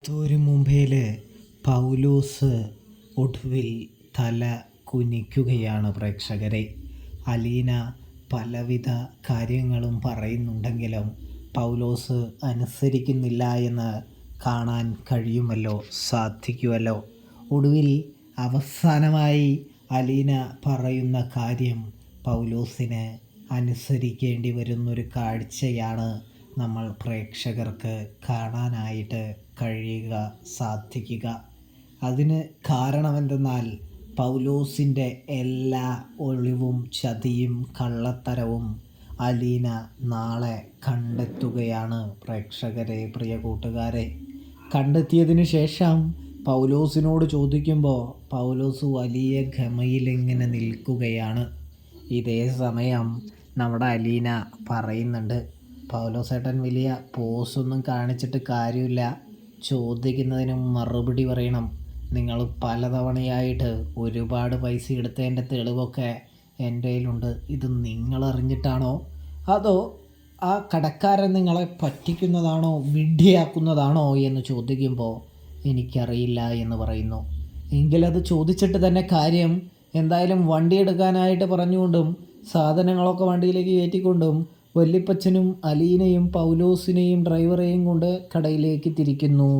മുംബൈയിൽ പൗലോസ് ഒടുവിൽ തല കുനിക്കുകയാണ് പ്രേക്ഷകരെ. അലീന പലവിധ കാര്യങ്ങളും പറയുന്നുണ്ടെങ്കിലും പൗലോസ് അനുസരിക്കുന്നില്ല എന്ന് കാണാൻ സാധിക്കുമല്ലോ. ഒടുവിൽ അവസാനമായി അലീന പറയുന്ന കാര്യം പൗലോസിന് അനുസരിക്കേണ്ടി വരുന്നൊരു കാഴ്ചയാണ് നമ്മൾ പ്രേക്ഷകർക്ക് കാണാനായിട്ട് സാധിക്കുക. അതിന് കാരണമെന്തെന്നാൽ പൗലോസിൻ്റെ എല്ലാ ഒളിവും ചതിയും കള്ളത്തരവും അലീന നാളെ കണ്ടെത്തുകയാണ് പ്രേക്ഷകരെ, പ്രിയ കൂട്ടുകാരെ. കണ്ടെത്തിയതിന് ശേഷം പൗലോസിനോട് ചോദിക്കുമ്പോൾ പൗലോസ് വലിയ ഗമയിലിങ്ങനെ നിൽക്കുകയാണ്. ഇതേ സമയം നമ്മുടെ അലീന പറയുന്നുണ്ട്, പൗലോസേട്ടൻ വലിയ പോസൊന്നും കാണിച്ചിട്ട് കാര്യമില്ല, ചോദിക്കുന്നതിന് മറുപടി പറയണം. നിങ്ങൾ പലതവണയായിട്ട് ഒരുപാട് പൈസ എടുത്തതിൻ്റെ തെളിവൊക്കെ എൻ്റെ കയ്യിലുണ്ട്. ഇത് നിങ്ങളറിഞ്ഞിട്ടാണോ അതോ ആ കടക്കാരൻ നിങ്ങളെ പറ്റിക്കുന്നതാണോ വിഡ്ഢിയാക്കുന്നതാണോ എന്ന് ചോദിക്കുമ്പോൾ എനിക്കറിയില്ല എന്ന് പറയുന്നു. എങ്കിലത് ചോദിച്ചിട്ട് തന്നെ കാര്യം. എന്തായാലും വണ്ടി എടുക്കാനായിട്ട് പറഞ്ഞുകൊണ്ടും സാധനങ്ങളൊക്കെ വണ്ടിയിലേക്ക് കയറ്റിക്കൊണ്ടും വല്യപ്പച്ചനും അലീനയും പൗലോസിനെയും ഡ്രൈവറെയും കൊണ്ട് കടയിലേക്ക് തിരിക്കുന്നു.